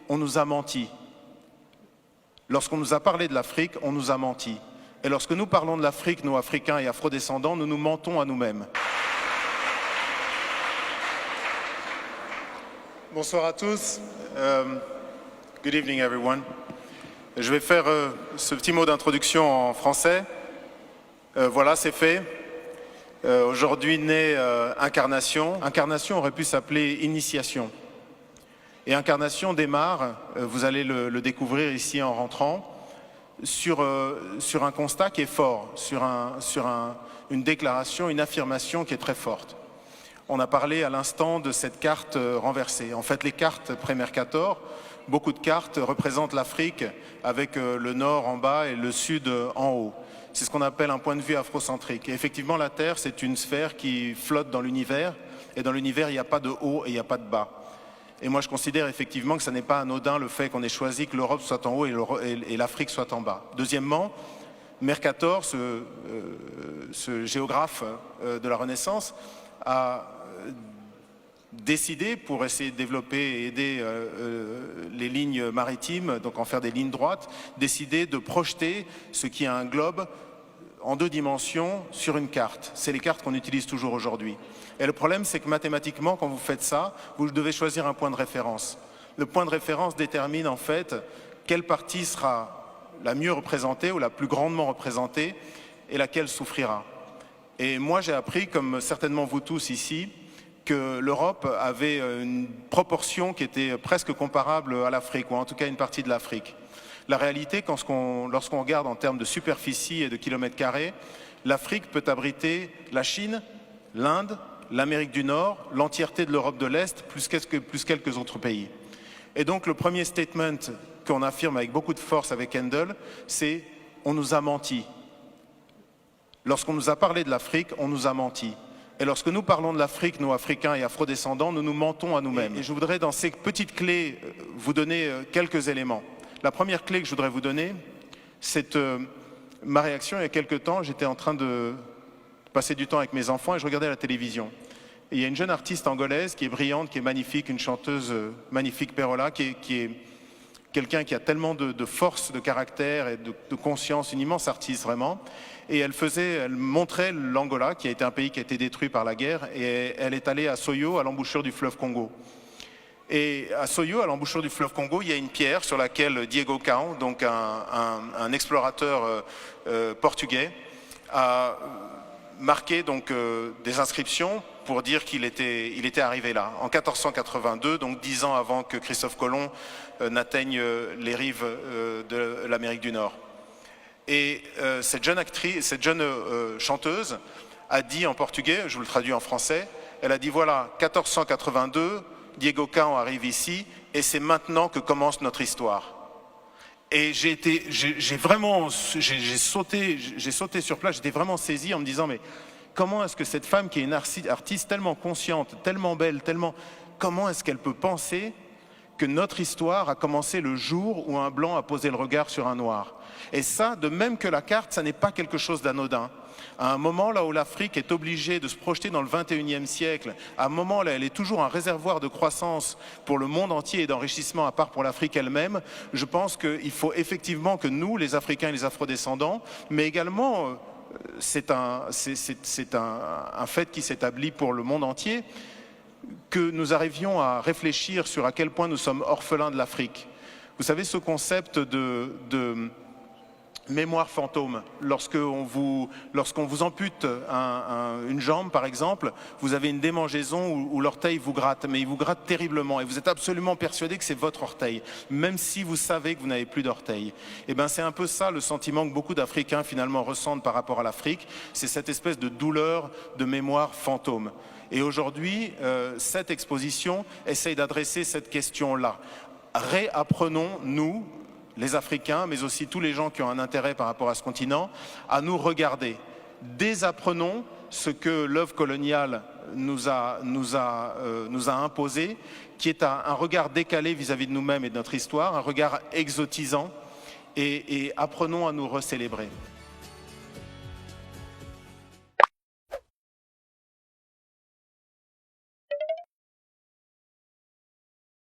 on nous a menti. Lorsqu'on nous a parlé de l'Afrique, on nous a menti. Et lorsque nous parlons de l'Afrique, nous, Africains et Afrodescendants, nous nous mentons à nous-mêmes. Bonsoir à tous. Good evening, everyone. Je vais faire ce petit mot d'introduction en français. Voilà, c'est fait. Aujourd'hui naît Incarnation. Incarnation aurait pu s'appeler Initiation. Et Incarnation démarre, vous allez le découvrir ici en rentrant, sur un constat qui est fort, sur une déclaration, une affirmation qui est très forte. On a parlé à l'instant de cette carte renversée. En fait, les cartes pré-Mercator, beaucoup de cartes représentent l'Afrique avec le nord en bas et le sud en haut. C'est ce qu'on appelle un point de vue afrocentrique. Et effectivement, la Terre, c'est une sphère qui flotte dans l'univers. Et dans l'univers, il n'y a pas de haut et il n'y a pas de bas. Et moi, je considère effectivement que ce n'est pas anodin le fait qu'on ait choisi que l'Europe soit en haut et l'Afrique soit en bas. Deuxièmement, Mercator, ce géographe de la Renaissance, a décidé, pour essayer de développer et aider les lignes maritimes, donc en faire des lignes droites, décidé de projeter ce qui est un globe en 2 dimensions sur une carte. C'est les cartes qu'on utilise toujours aujourd'hui. Et le problème, c'est que mathématiquement, quand vous faites ça, vous devez choisir un point de référence. Le point de référence détermine en fait quelle partie sera la mieux représentée ou la plus grandement représentée et laquelle souffrira. Et moi, j'ai appris, comme certainement vous tous ici, que l'Europe avait une proportion qui était presque comparable à l'Afrique, ou en tout cas une partie de l'Afrique. La réalité, lorsqu'on regarde en termes de superficie et de kilomètres carrés, l'Afrique peut abriter la Chine, l'Inde, l'Amérique du Nord, l'entièreté de l'Europe de l'Est, plus quelques autres pays. Et donc le premier statement qu'on affirme avec beaucoup de force avec Handel, c'est « on nous a menti ». Lorsqu'on nous a parlé de l'Afrique, on nous a menti. Et lorsque nous parlons de l'Afrique, nous, Africains et Afrodescendants, nous nous mentons à nous-mêmes. Et je voudrais, dans ces petites clés, vous donner quelques éléments. La première clé que je voudrais vous donner, c'est ma réaction il y a quelques temps. J'étais en train de passer du temps avec mes enfants et je regardais la télévision. Et il y a une jeune artiste angolaise qui est brillante, qui est magnifique, une chanteuse magnifique, Perola, qui est quelqu'un qui a tellement de force, de caractère et de conscience, une immense artiste vraiment. Et elle montrait l'Angola, qui a été un pays qui a été détruit par la guerre, et elle est allée à Soyo, à l'embouchure du fleuve Congo. Et à Soyo, à l'embouchure du fleuve Congo, il y a une pierre sur laquelle Diego Cao, donc un explorateur portugais, a marqué donc des inscriptions pour dire qu'il était arrivé là, en 1482, donc 10 ans avant que Christophe Colomb n'atteigne les rives de l'Amérique du Nord. Et cette jeune chanteuse a dit en portugais, je vous le traduis en français, elle a dit voilà, 1482, Diego Cao arrive ici et c'est maintenant que commence notre histoire. Et j'ai sauté sur place, j'étais vraiment saisi en me disant mais comment est-ce que cette femme qui est une artiste tellement consciente, tellement belle, comment est-ce qu'elle peut penser que notre histoire a commencé le jour où un blanc a posé le regard sur un noir? Et ça, de même que la carte, ça n'est pas quelque chose d'anodin. À un moment là où l'Afrique est obligée de se projeter dans le 21e siècle, à un moment là où elle est toujours un réservoir de croissance pour le monde entier et d'enrichissement à part pour l'Afrique elle-même, je pense qu'il faut effectivement que nous, les Africains et les Afrodescendants, mais également, c'est un fait qui s'établit pour le monde entier, que nous arrivions à réfléchir sur à quel point nous sommes orphelins de l'Afrique. Vous savez, ce concept de mémoire fantôme, lorsqu'on vous ampute une jambe par exemple, vous avez une démangeaison où l'orteil vous gratte, mais il vous gratte terriblement et vous êtes absolument persuadé que c'est votre orteil, même si vous savez que vous n'avez plus d'orteil. Et bien c'est un peu ça le sentiment que beaucoup d'Africains finalement ressentent par rapport à l'Afrique, c'est cette espèce de douleur de mémoire fantôme. Et aujourd'hui, cette exposition essaye d'adresser cette question-là. Réapprenons, nous, les Africains, mais aussi tous les gens qui ont un intérêt par rapport à ce continent, à nous regarder. Désapprenons ce que l'œuvre coloniale nous a imposé, qui est un regard décalé vis-à-vis de nous-mêmes et de notre histoire, un regard exotisant, et apprenons à nous recélébrer.